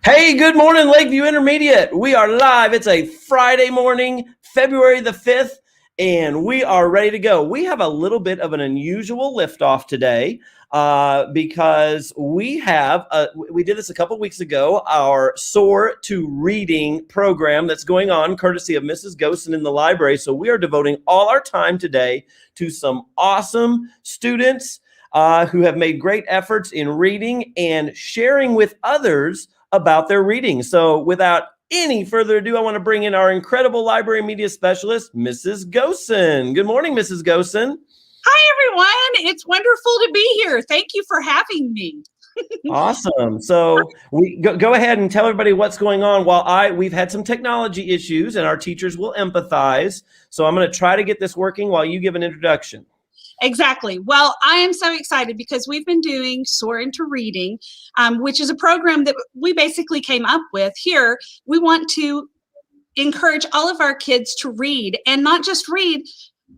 Hey, good morning, Lakeview Intermediate. We are live. It's a Friday morning, February the 5th, and we are ready to go. We have a little bit of an unusual liftoff today because we did this a couple weeks ago, our Soar to Reading program that's going on courtesy of Mrs. Gosen in the library. So we are devoting all our time today to some awesome students who have made great efforts in reading and sharing with others about their reading. So without any further ado, I want to bring in our incredible library media specialist, Mrs. Gosen. Good morning, Mrs. Gosen. Hi, everyone. It's wonderful to be here. Thank you for having me. Awesome. So we go ahead and tell everybody what's going on. We've had some technology issues and our teachers will empathize. So I'm going to try to get this working while you give an introduction. Exactly. Well, I am so excited because we've been doing Soar into Reading, which is a program that we basically came up with here. We want to encourage all of our kids to read, and not just read,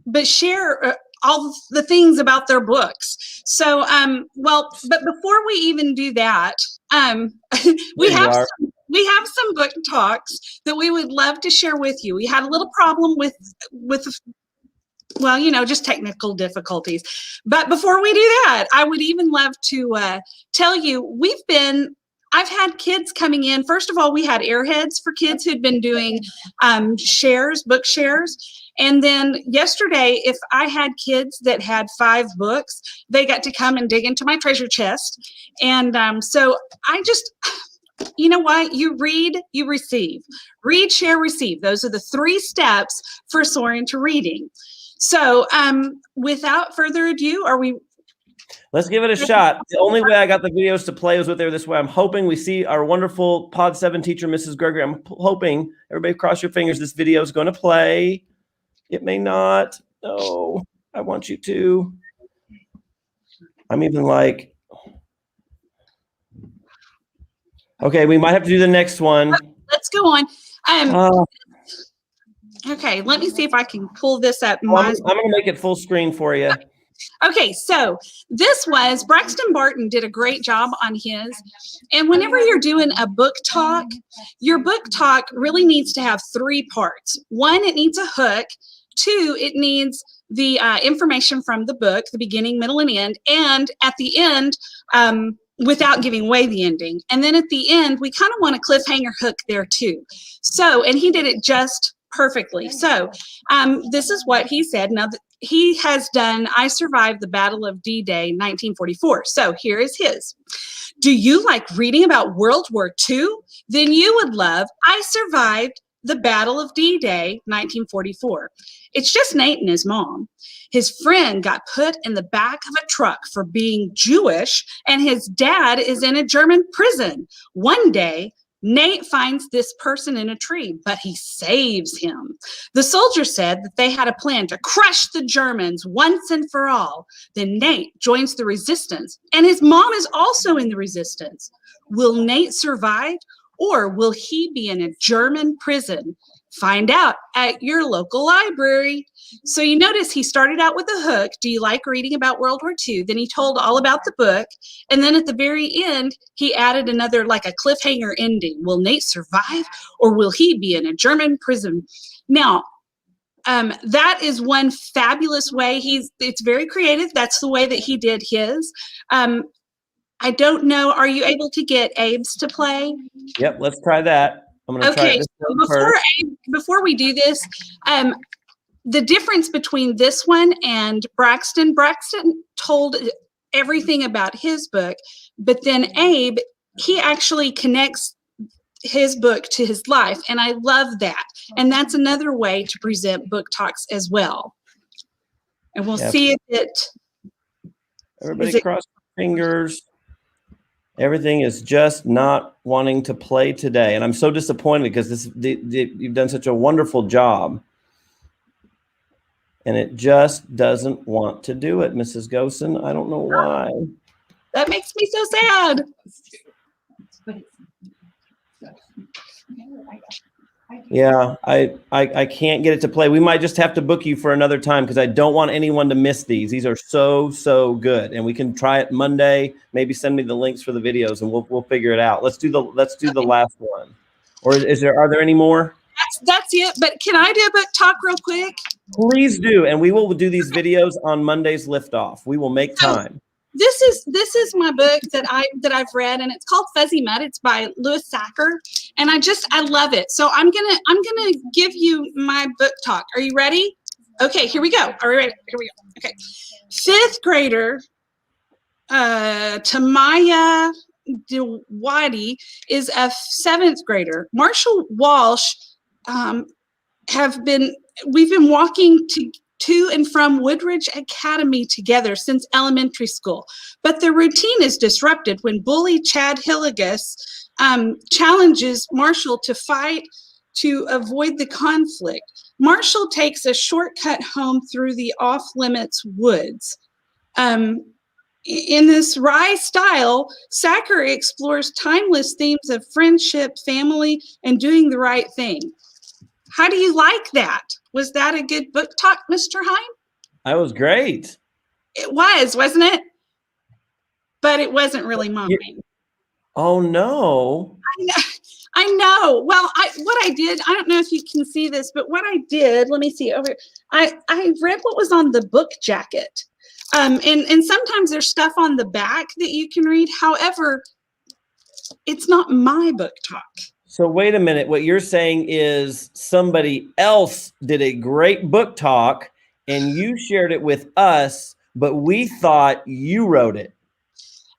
but share all the things about their books. So, but before we even do that, we have some book talks that we would love to share with you. We had a little problem with just technical difficulties. But before we do that, I would even love to tell you, I've had kids coming in. First of all, we had airheads for kids who'd been doing book shares. And then yesterday, if I had kids that had 5 books, they got to come and dig into my treasure chest. And so I just, you know what? You read, you receive. Read, share, receive. Those are the 3 steps for soaring to reading. So without further ado, let's give it a shot. The only way I got the videos to play was with there this way. I'm hoping we see our wonderful Pod 7 teacher, Mrs. Gregory. I'm hoping, everybody cross your fingers, this video is going to play. It may not. No, I want you to. I'm even like, okay, we might have to do the next one. Let's go on. Okay, let me see if I can pull this up. I'm going to make it full screen for you. Okay, so this was, Braxton Barton did a great job on his. And whenever you're doing a book talk, your book talk really needs to have 3 parts. 1, it needs a hook. 2, it needs the information from the book, the beginning, middle, and end. And at the end, without giving away the ending. And then at the end, we kind of want a cliffhanger hook there too. So, and he did it just perfectly. So this is what he said. Now, he has done I Survived the Battle of D-Day, 1944. So here is his. Do you like reading about World War II? Then you would love I Survived the Battle of D-Day, 1944. It's just Nate and his mom. His friend got put in the back of a truck for being Jewish, and his dad is in a German prison. One day, Nate finds this person in a tree, but he saves him. The soldier said that they had a plan to crush the Germans once and for all. Then Nate joins the resistance, and his mom is also in the resistance. Will Nate survive, or will he be in a German prison? Find out at your local library. So you notice he started out with a hook. Do you like reading about World War II? Then he told all about the book. And then at the very end, he added another, like a cliffhanger ending. Will Nate survive, or will he be in a German prison? Now, that is one fabulous way. It's very creative. That's the way that he did his. I don't know. Are you able to get Abe's to play? Yep, let's try that. I'm going to try it before we do this, the difference between this one and Braxton told everything about his book, but then Abe, he actually connects his book to his life, and I love that. And that's another way to present book talks as well. And we'll see if it... Everybody cross your fingers. Everything is just not wanting to play today. And I'm so disappointed because you've done such a wonderful job. And it just doesn't want to do it, Mrs. Gosen. I don't know why. That makes me so sad. Yeah, I can't get it to play. We might just have to book you for another time because I don't want anyone to miss these. These are so good, and we can try it Monday. Maybe send me the links for the videos, and we'll figure it out. Let's do the last one. Or are there any more? That's it. But can I do a book talk real quick? Please do, and we will do these videos on Monday's Liftoff. We will make time. This is my book that I've read, and it's called Fuzzy Mud. It's by Louis Sacker, and I love it. So I'm gonna give you my book talk. Are you ready? Okay, here we go. Are we ready? Here we go. Okay, fifth grader Tamaya DeWadi is a seventh grader. Marshall Walsh we've been walking to and from Woodridge Academy together since elementary school, but the routine is disrupted when bully Chad Hilligus challenges Marshall to fight to avoid the conflict. Marshall takes a shortcut home through the off-limits woods. In this wry style, Sacker explores timeless themes of friendship, family, and doing the right thing. How do you like that? Was that a good book talk, Mr. Hine? That was great. It was, wasn't it? But it wasn't really mine. Oh no. I know. Well, what I did, I don't know if you can see this, but what I did, let me see over. I read what was on the book jacket. And sometimes there's stuff on the back that you can read. However, it's not my book talk. So wait a minute. What you're saying is somebody else did a great book talk and you shared it with us, but we thought you wrote it.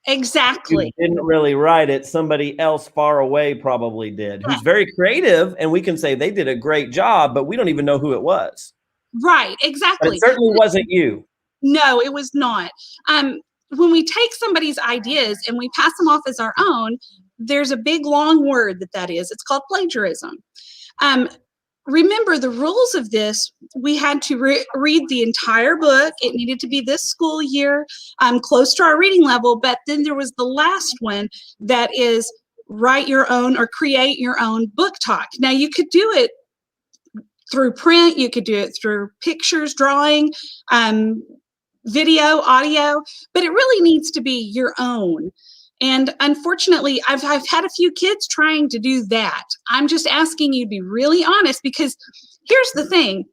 Exactly. You didn't really write it. Somebody else far away probably did, who's very creative, and we can say they did a great job, but we don't even know who it was. Right, exactly. But it certainly wasn't you. No, it was not. When we take somebody's ideas and we pass them off as our own, there's a big long word that is. It's called plagiarism. Remember the rules of this. We had to read the entire book. It needed to be this school year, close to our reading level. But then there was the last one that is write your own or create your own book talk. Now you could do it through print. You could do it through pictures, drawing, video, audio, but it really needs to be your own. And unfortunately, I've had a few kids trying to do that. I'm just asking you to be really honest, because here's the thing.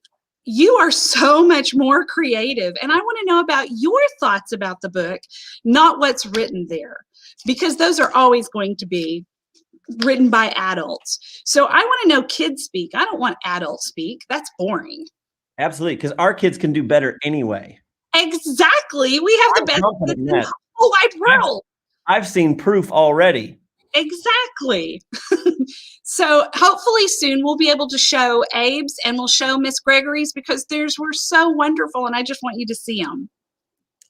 You are so much more creative, and I want to know about your thoughts about the book, not what's written there, because those are always going to be written by adults. So I want to know kids speak. I don't want adult speak. That's boring. Absolutely, because our kids can do better anyway. Exactly. We have the best in the whole wide world. I've seen proof already. Exactly. So hopefully soon we'll be able to show Abe's and we'll show Miss Gregory's, because theirs were so wonderful and I just want you to see them.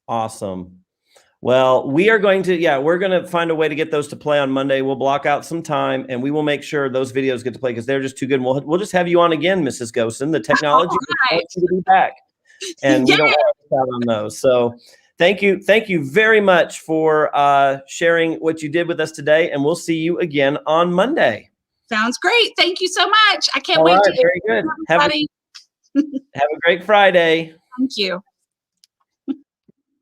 Awesome. Well, we're going to find a way to get those to play on Monday. We'll block out some time and we will make sure those videos get to play because they're just too good. We'll just have you on again, Mrs. Gosen. The technology wants you to be back. And we don't want to miss out on those. So thank you very much for sharing what you did with us today, and we'll see you again on Monday. Sounds great. Thank you so much. I can't wait to very good. Have a great Friday. Thank you.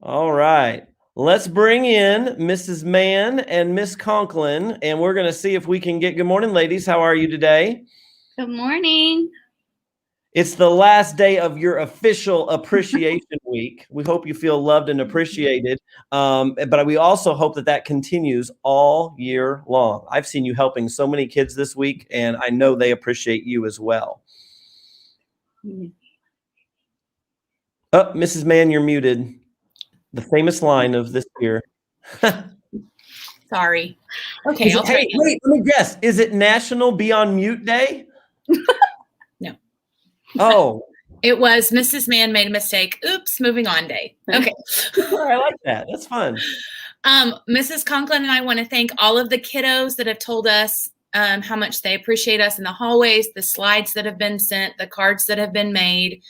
All right. Let's bring in Mrs. Mann and Miss Conklin, and we're going to see if we can get. Good morning, ladies. How are you today? Good morning. It's the last day of your official appreciation week. We hope you feel loved and appreciated. But we also hope that continues all year long. I've seen you helping so many kids this week, and I know they appreciate you as well. Oh, Mrs. Mann, you're muted. The famous line of this year. Sorry. Okay. Wait, let me guess. Is it National Be on Mute Day? No. Oh. It was Mrs. Mann made a mistake. Oops, moving on day. Okay. I like that. That's fun. Mrs. Conklin and I want to thank all of the kiddos that have told us how much they appreciate us in the hallways, the slides that have been sent, the cards that have been made.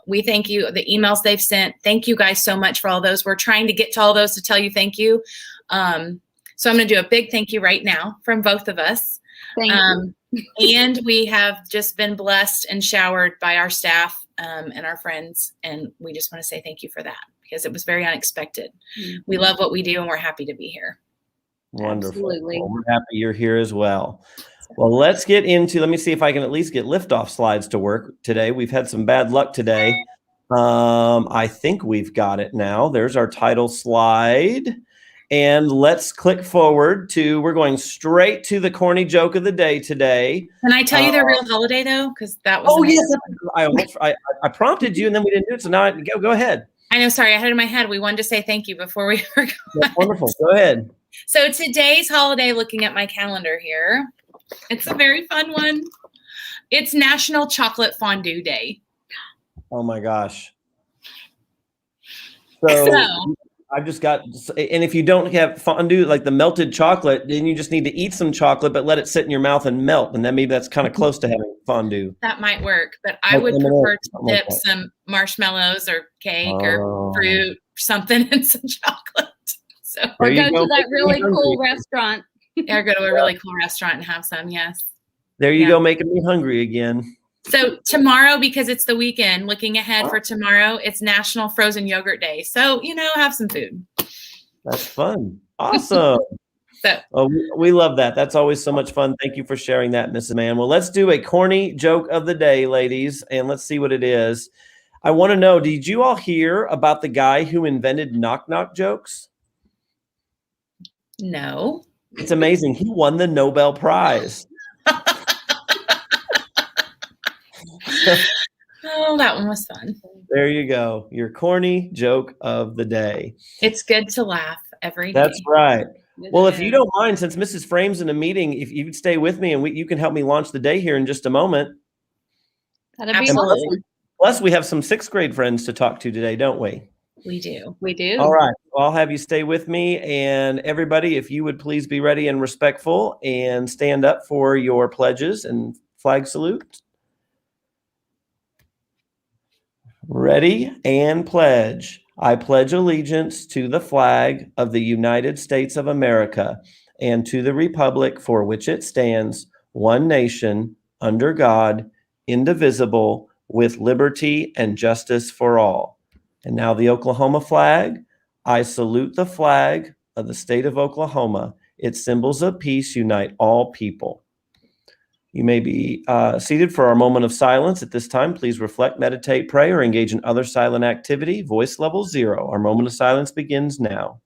We thank you, the emails they've sent. Thank you guys so much for all those. We're trying to get to all those to tell you thank you. So I'm going to do a big thank you right now from both of us. Thank you. And we have just been blessed and showered by our staff and our friends. And we just want to say thank you for that because it was very unexpected. Mm-hmm. We love what we do and we're happy to be here. Wonderful. Absolutely. Well, we're happy you're here as well. Well, let's get into, let me see if I can at least get liftoff slides to work today. We've had some bad luck today. I think we've got it now. There's our title slide. And let's click forward to, we're going straight to the corny joke of the day today. Can I tell you the real holiday though? Because that was yes. I prompted you and then we didn't do it. So now go ahead. I know, sorry, I had it in my head. We wanted to say thank you before we forgot. That's wonderful. Go ahead. So today's holiday, looking at my calendar here, it's a very fun one. It's National Chocolate Fondue Day. Oh my gosh. So I've just got, and if you don't have fondue, like the melted chocolate, then you just need to eat some chocolate, but let it sit in your mouth and melt. And then maybe that's kind of close to having fondue. That might work, but I would prefer to dip some marshmallows or cake or fruit, something in some chocolate. So, or go to that really cool restaurant. Or go to a really cool restaurant and have some, yes. There you go, making me hungry again. So tomorrow, because it's the weekend, looking ahead for tomorrow, it's National Frozen Yogurt Day. So, have some food. That's fun. Awesome. We love that. That's always so much fun. Thank you for sharing that, Mrs. Mann. Well, let's do a corny joke of the day, ladies, and let's see what it is. I want to know, did you all hear about the guy who invented knock-knock jokes? No. It's amazing. He won the Nobel Prize. Oh, that one was fun. There you go. Your corny joke of the day. It's good to laugh every day. That's right. Well, if you don't mind, since Mrs. Frame's in a meeting, if you'd stay with me and you can help me launch the day here in just a moment. That'd be awesome. Plus, we have some 6th grade friends to talk to today, don't we? We do. We do. All right. Well, I'll have you stay with me. And everybody, if you would please be ready and respectful and stand up for your pledges and flag salute. Ready and pledge. I pledge allegiance to the flag of the United States of America and to the republic for which it stands, one nation, under God, indivisible, with liberty and justice for all. And now the Oklahoma flag. I salute the flag of the state of Oklahoma. Its symbols of peace unite all people. You may be seated for our moment of silence. At this time, please reflect, meditate, pray, or engage in other silent activity. Voice level 0. Our moment of silence begins now.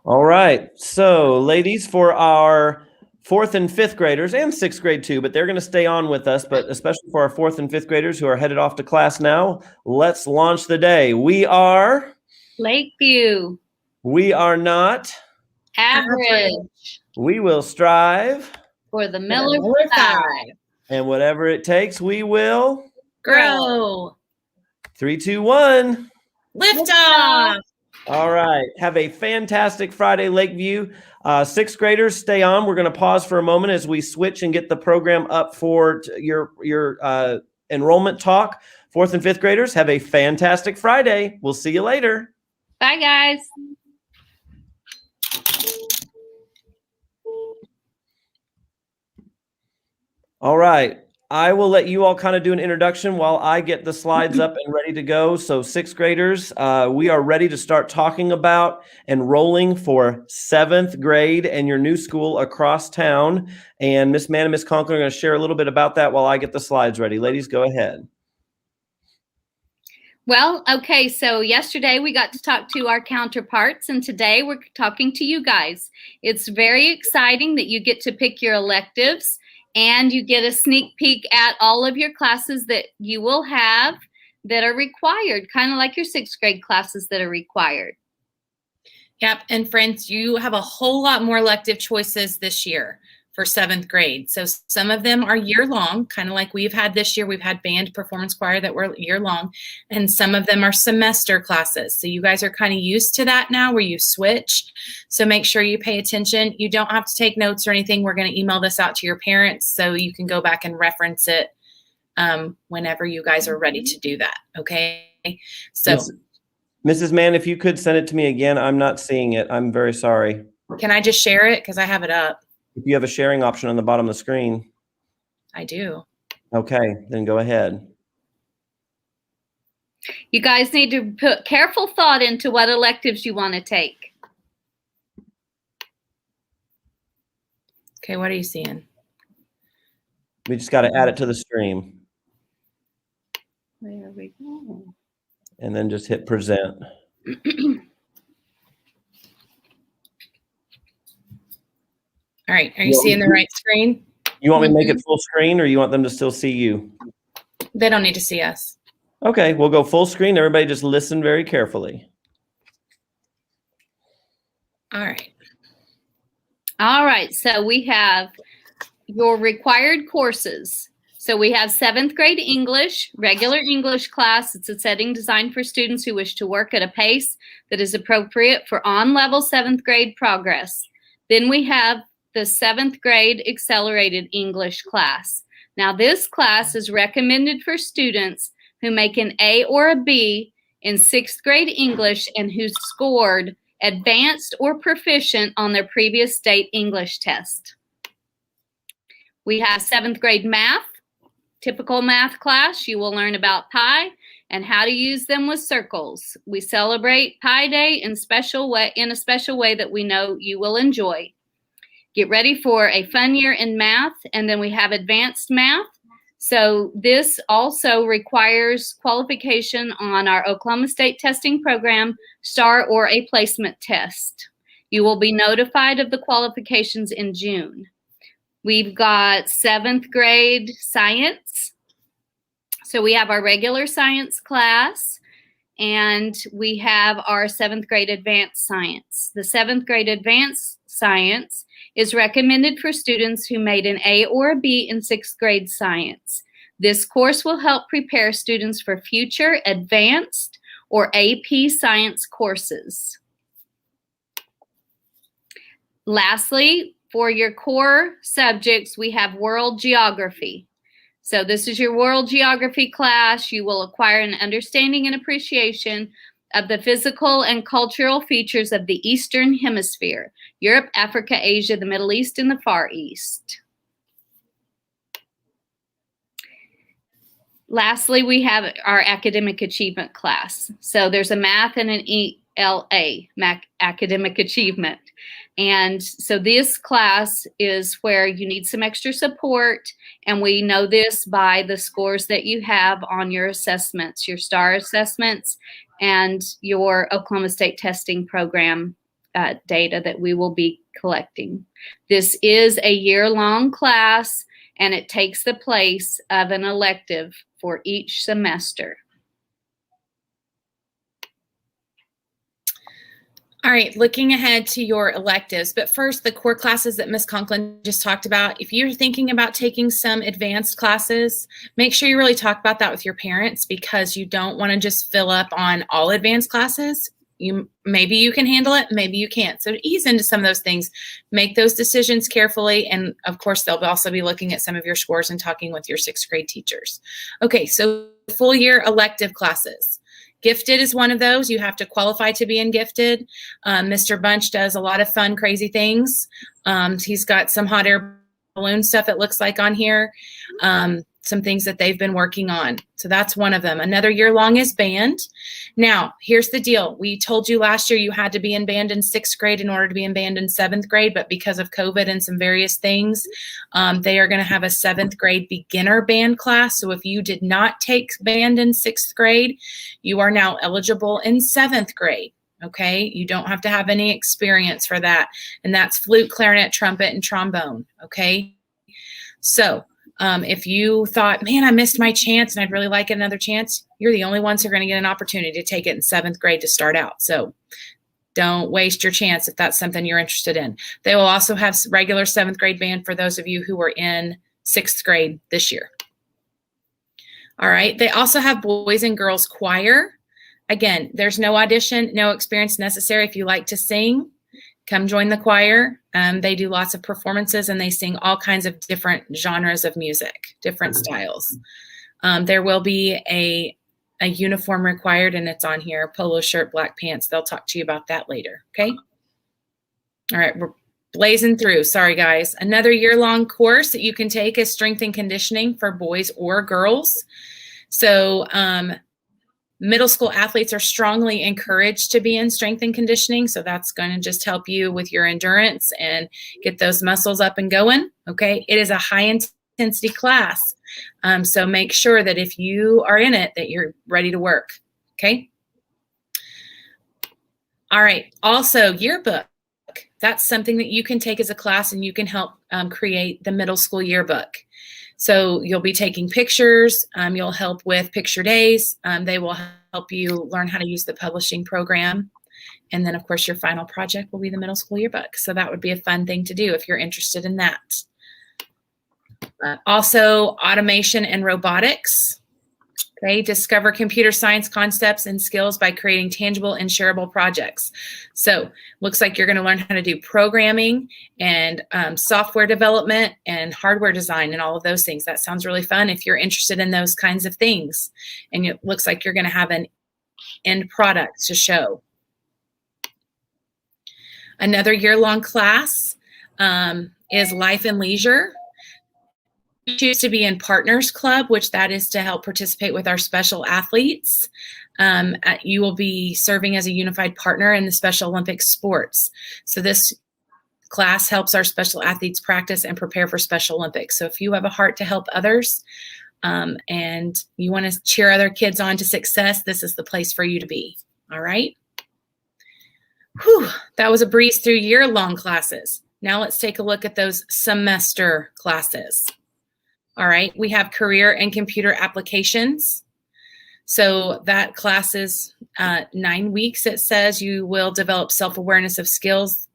All right. So, ladies, for our 4th and 5th graders and 6th grade too, but they're going to stay on with us, but especially for our 4th and 5th graders who are headed off to class now, let's launch the day. We are Lakeview. We are not Average. We will strive For the Miller 5. And whatever it takes, we will grow. 3, 2, 1. Lift off. All right. Have a fantastic Friday, Lakeview. 6th graders, stay on. We're going to pause for a moment as we switch and get the program up for your enrollment talk. 4th and 5th graders, have a fantastic Friday. We'll see you later. Bye, guys. All right. I will let you all kind of do an introduction while I get the slides up and ready to go. So 6th graders, we are ready to start talking about enrolling for 7th grade and your new school across town. And Miss Mann and Miss Conklin are going to share a little bit about that while I get the slides ready. Ladies, go ahead. Well, okay, so yesterday we got to talk to our counterparts, and today we're talking to you guys. It's very exciting that you get to pick your electives, and you get a sneak peek at all of your classes that you will have that are required, kind of like your 6th grade classes that are required. Yep, and friends, you have a whole lot more elective choices this year. for 7th grade. So some of them are year long, kind of like we've had this year. We've had band performance choir that were year long, and some of them are semester classes. So you guys are kind of used to that now where you switch. So make sure you pay attention. You don't have to take notes or anything. We're going to email this out to your parents so you can go back and reference it whenever you guys are ready to do that. Okay. So Mrs. Mann, if you could send it to me again, I'm not seeing it. I'm very sorry. can I just share it? Because I have it up. If you have a sharing option on the bottom of the screen. I do. Okay, then go ahead. You guys need to put careful thought into what electives you want to take. Okay, what are you seeing? We just got to add it to the stream. There we go. And then just hit present. All right, are you seeing the right screen? You want me to make it full screen or you want them to still see you? They don't need to see us. Okay, we'll go full screen. Everybody just listen very carefully. All right. All right, so we have your required courses. So we have 7th grade English, regular English class. It's a setting designed for students who wish to work at a pace that is appropriate for on-level 7th grade progress. Then we have the 7th grade accelerated English class. Now this class is recommended for students who make an A or a B in 6th grade English and who scored advanced or proficient on their previous state English test. We have 7th grade math, typical math class. You will learn about pi and how to use them with circles. We celebrate Pi Day in a special way that we know you will enjoy. Get ready for a fun year in math, and then we have advanced math. So this also requires qualification on our Oklahoma State testing program, STAR or a placement test. You will be notified of the qualifications in June. We've got 7th grade science. So we have our regular science class, and we have our 7th grade advanced science. The 7th grade advanced science is recommended for students who made an A or a B in 6th grade science. This course will help prepare students for future advanced or AP science courses. Lastly, for your core subjects, we have world geography. So this is your world geography class. You will acquire an understanding and appreciation of the physical and cultural features of the Eastern Hemisphere, Europe, Africa, Asia, the Middle East, and the Far East. Lastly, we have our academic achievement class. So there's a math and an ELA, academic achievement. And so this class is where you need some extra support, and we know this by the scores that you have on your assessments, your STAR assessments, and your Oklahoma State testing program data that we will be collecting. This is a year-long class, and it takes the place of an elective for each semester. All right, looking ahead to your electives, but first the core classes that Ms. Conklin just talked about. If you're thinking about taking some advanced classes, make sure you really talk about that with your parents, because you don't want to just fill up on all advanced classes. Maybe you can handle it, maybe you can't. So ease into some of those things, make those decisions carefully. And of course, they'll also be looking at some of your scores and talking with your 6th grade teachers. Okay, so full year elective classes. Gifted is one of those. You have to qualify to be in gifted. Mr. Bunch does a lot of fun, crazy things. He's got some hot air balloon stuff, it looks like, on here. Some things that they've been working on. So that's one of them. Another year long is band. Now, here's the deal. We told you last year you had to be in band in 6th grade in order to be in band in 7th grade, but because of COVID and some various things, they are going to have a 7th grade beginner band class. So if you did not take band in 6th grade, you are now eligible in 7th grade. Okay, you don't have to have any experience for that. And that's flute, clarinet, trumpet, and trombone. Okay, so if you thought, man, I missed my chance and I'd really like another chance, you're the only ones who are going to get an opportunity to take it in 7th grade to start out. So Don't waste your chance if that's something you're interested in. They will also have regular 7th grade band for those of you who were in 6th grade this year. All right. They also have boys and girls choir. Again, there's no audition, no experience necessary. If you like to sing, come join the choir. They do lots of performances and they sing all kinds of different genres of music, different styles. There will be a uniform required, and it's on here, polo shirt, black pants. They'll talk to you about that later, okay? All right, we're blazing through. Sorry, guys. Another year-long course that you can take is strength and conditioning for boys or girls. So middle school athletes are strongly encouraged to be in strength and conditioning, so that's going to just help you with your endurance and get those muscles up and going, okay? It is a high-intensity class, so make sure that if you are in it, that you're ready to work, okay? All right, also yearbook. That's something that you can take as a class, and you can help create the middle school yearbook. So you'll be taking pictures, you'll help with picture days, they will help you learn how to use the publishing program. And then of course your final project will be the middle school yearbook. So that would be a fun thing to do if you're interested in that. Also automation and robotics. Okay, discover computer science concepts and skills by creating tangible and shareable projects. So looks like you're going to learn how to do programming and software development and hardware design and all of those things. That sounds really fun if you're interested in those kinds of things. And it looks like you're going to have an end product to show. Another year-long class is Life and Leisure. Choose to be in Partners Club, which that is to help participate with our special athletes. You will be serving as a unified partner in the Special Olympics sports. So this class helps our special athletes practice and prepare for Special Olympics. So if you have a heart to help others and you want to cheer other kids on to success, this is the place for you to be. All right. Whew, that was a breeze through year-long classes. Now let's take a look at those semester classes. All right, we have career and computer applications. So that class is 9 weeks. It says you will develop self-awareness of skills.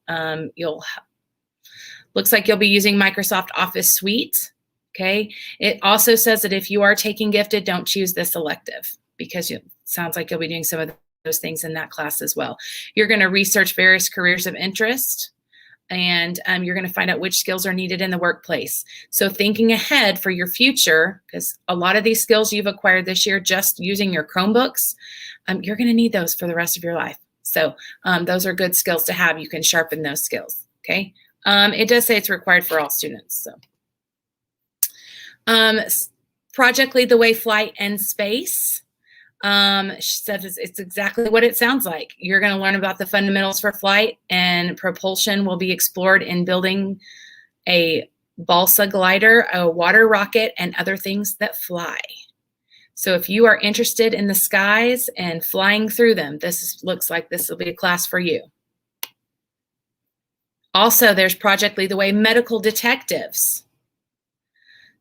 Looks like you'll be using Microsoft Office Suite. Okay. It also says that if you are taking gifted, don't choose this elective because it sounds like you'll be doing some of those things in that class as well. You're going to research various careers of interest. And you're going to find out which skills are needed in the workplace. So thinking ahead for your future, because a lot of these skills you've acquired this year just using your Chromebooks, you're going to need those for the rest of your life. So those are good skills to have. You can sharpen those skills, okay? It does say it's required for all students. So Project Lead the Way Flight and Space. She says it's exactly what it sounds like. You're going to learn about the fundamentals for flight, and propulsion will be explored in building a balsa glider, a water rocket, and other things that fly. So if you are interested in the skies and flying through them, looks like this will be a class for you. Also, there's Project Lead the Way Medical Detectives.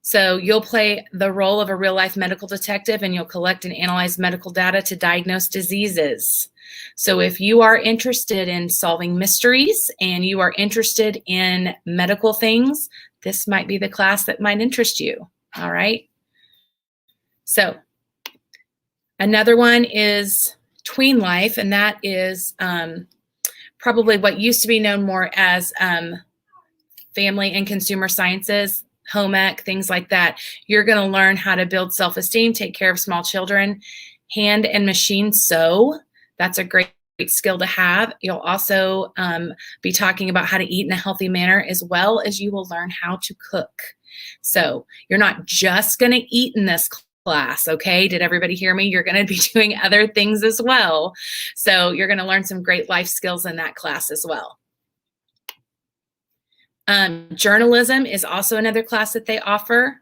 So you'll play the role of a real-life medical detective, and you'll collect and analyze medical data to diagnose diseases. So if you are interested in solving mysteries and you are interested in medical things, this might be the class that might interest you. All right. So another one is Tween Life, and that is probably what used to be known more as family and consumer sciences, home ec, things like that. You're going to learn how to build self-esteem, take care of small children, hand and machine sew. That's a great skill to have. You'll also be talking about how to eat in a healthy manner, as well as you will learn how to cook. So you're not just going to eat in this class, okay? Did everybody hear me? You're going to be doing other things as well. So you're going to learn some great life skills in that class as well. Journalism is also another class that they offer.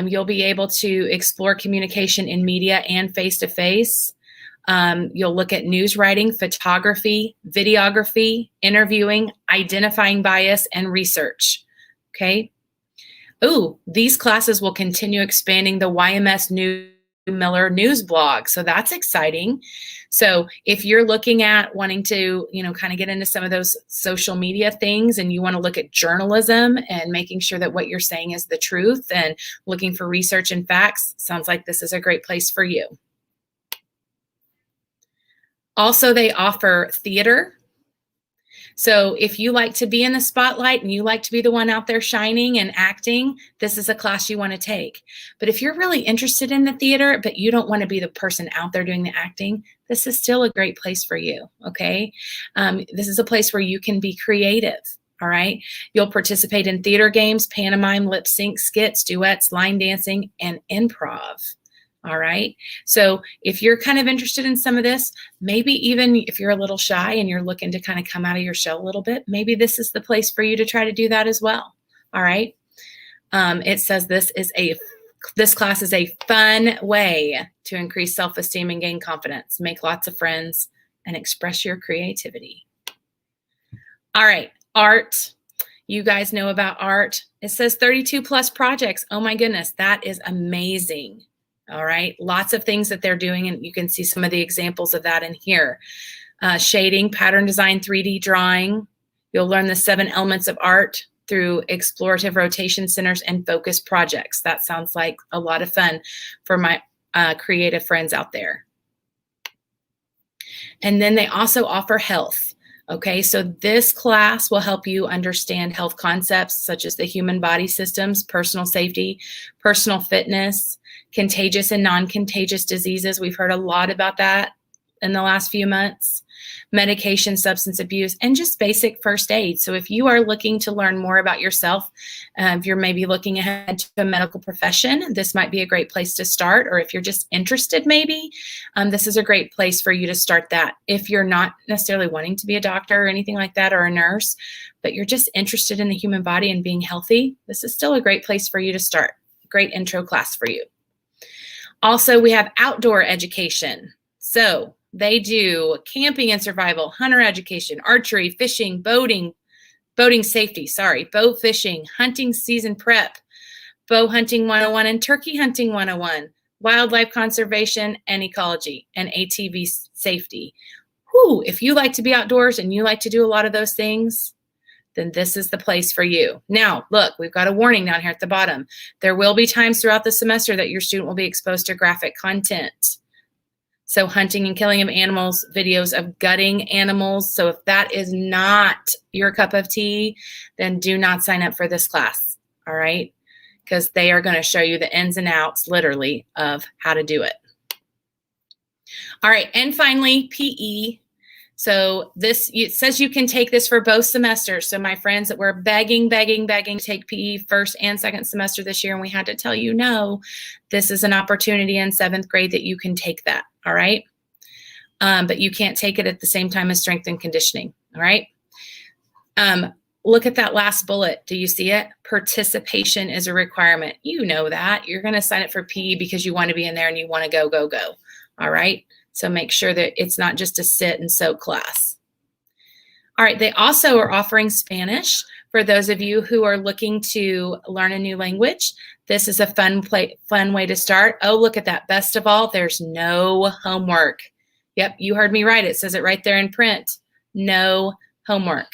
You'll be able to explore communication in media and face-to-face. You'll look at news writing, photography, videography, interviewing, identifying bias, and research. Okay. Ooh, these classes will continue expanding the YMS news Miller news blog. So that's exciting. So if you're looking at wanting to, kind of get into some of those social media things, and you want to look at journalism and making sure that what you're saying is the truth and looking for research and facts, sounds like this is a great place for you. Also, they offer theater. So if you like to be in the spotlight and you like to be the one out there shining and acting, this is a class you want to take. But if you're really interested in the theater, but you don't want to be the person out there doing the acting, this is still a great place for you, okay? This is a place where you can be creative, all right? You'll participate in theater games, pantomime, lip sync, skits, duets, line dancing, and improv. All right. So if you're kind of interested in some of this, maybe even if you're a little shy and you're looking to kind of come out of your shell a little bit, maybe this is the place for you to try to do that as well. All right. It says this class is a fun way to increase self-esteem and gain confidence, make lots of friends, and express your creativity. All right. Art. You guys know about art. It says 32 plus projects. Oh my goodness. That is amazing. All right, lots of things that they're doing, and you can see some of the examples of that in here. Shading, pattern design, 3D drawing. You'll learn the 7 elements of art through explorative rotation centers and focus projects. That sounds like a lot of fun for my creative friends out there. And then they also offer health. Okay, so this class will help you understand health concepts such as the human body systems, personal safety, personal fitness, contagious and non-contagious diseases. We've heard a lot about that in the last few months. Medication, substance abuse, and just basic first aid. So if you are looking to learn more about yourself, if you're maybe looking ahead to a medical profession, this might be a great place to start. Or if you're just interested, maybe, this is a great place for you to start that. If you're not necessarily wanting to be a doctor or anything like that, or a nurse, but you're just interested in the human body and being healthy, this is still a great place for you to start. Great intro class for you. Also, we have outdoor education. So they do camping and survival, hunter education, archery, fishing, boating safety, bow fishing, hunting season prep, bow hunting 101 and turkey hunting 101, wildlife conservation and ecology, and ATV safety. Whew, if you like to be outdoors and you like to do a lot of those things, then this is the place for you. Now, look, we've got a warning down here at the bottom. There will be times throughout the semester that your student will be exposed to graphic content. So hunting and killing of animals, videos of gutting animals. So if that is not your cup of tea, then do not sign up for this class, all right? Because they are going to show you the ins and outs, literally, of how to do it. All right, and finally, PE. So it says you can take this for both semesters. So my friends that were begging to take PE first and second semester this year, and we had to tell you, no, this is an opportunity in 7th grade that you can take that, all right? But you can't take it at the same time as strength and conditioning, all right? Look at that last bullet. Do you see it? Participation is a requirement. You know that. You're going to sign up for PE because you want to be in there and you want to go, all right? So make sure that it's not just a sit and soak class. All right, they also are offering Spanish for those of you who are looking to learn a new language. This is a fun way to start. Oh, look at that. Best of all, there's no homework. Yep, you heard me right. It says it right there in print. No homework.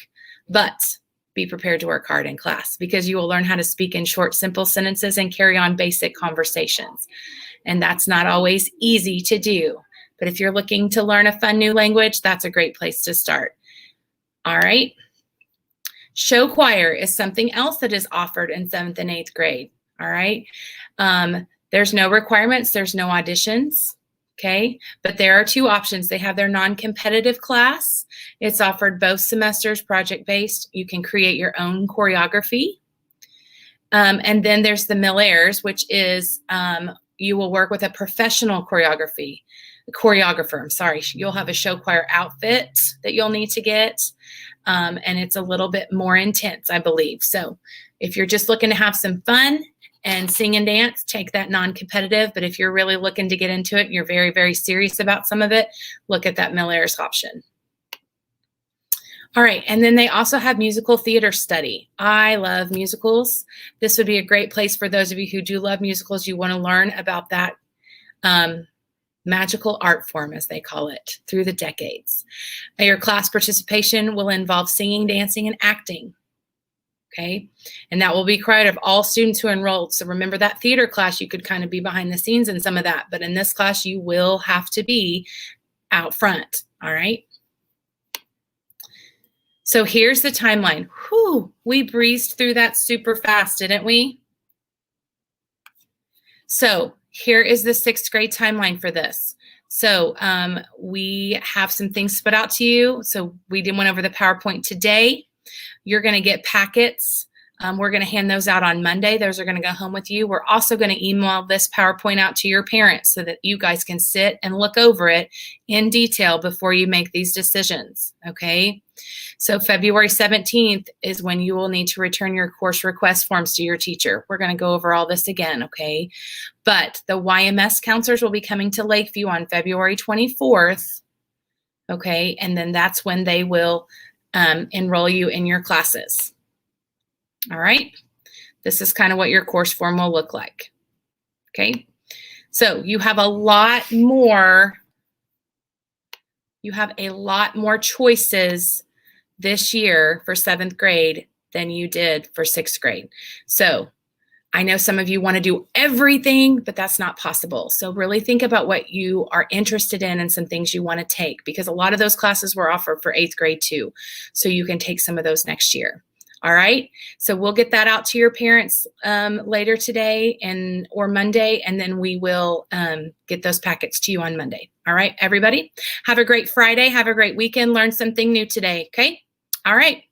But be prepared to work hard in class because you will learn how to speak in short, simple sentences and carry on basic conversations. And that's not always easy to do. But if you're looking to learn a fun new language, that's a great place to start. All right. Show choir is something else that is offered in 7th and 8th grade. All right. There's no requirements. There's no auditions. Okay. But there are 2 options. They have their non-competitive class. It's offered both semesters, project-based. You can create your own choreography. And then there's the Millers, which is you will work with a professional choreographer. You'll have a show choir outfit that you'll need to get, and it's a little bit more intense, I believe. So if you're just looking to have some fun and sing and dance, take that non-competitive. But if you're really looking to get into it, you're very, very serious about some of it, look at that Miller's option. All right, and then they also have musical theater study. I love musicals. This would be a great place for those of you who do love musicals. You want to learn about that magical art form, as they call it, through the decades. Your class participation will involve singing, dancing, and acting. Okay, and that will be required of all students who are enrolled. So remember that theater class, you could kind of be behind the scenes in some of that, but in this class, you will have to be out front. All right. So here's the timeline. Whew, we breezed through that super fast, didn't we? So here is the 6th grade timeline for this. So we have some things put out to you. So we went over the PowerPoint today. You're going to get packets. We're going to hand those out on Monday. Those are going to go home with you. We're also going to email this PowerPoint out to your parents so that you guys can sit and look over it in detail before you make these decisions, okay? So February 17th is when you will need to return your course request forms to your teacher. We're going to go over all this again, okay? But the YMS counselors will be coming to Lakeview on February 24th, okay? And then that's when they will enroll you in your classes. All right, this is kind of what your course form will look like. Okay, so you have a lot more choices this year for 7th grade than you did for 6th grade. So I know some of you want to do everything, but that's not possible. So really think about what you are interested in and some things you want to take, because a lot of those classes were offered for 8th grade too. So you can take some of those next year. All right, so we'll get that out to your parents later today or Monday, and then we will get those packets to you on Monday. All right, everybody, have a great Friday. Have a great weekend. Learn something new today, okay? All right.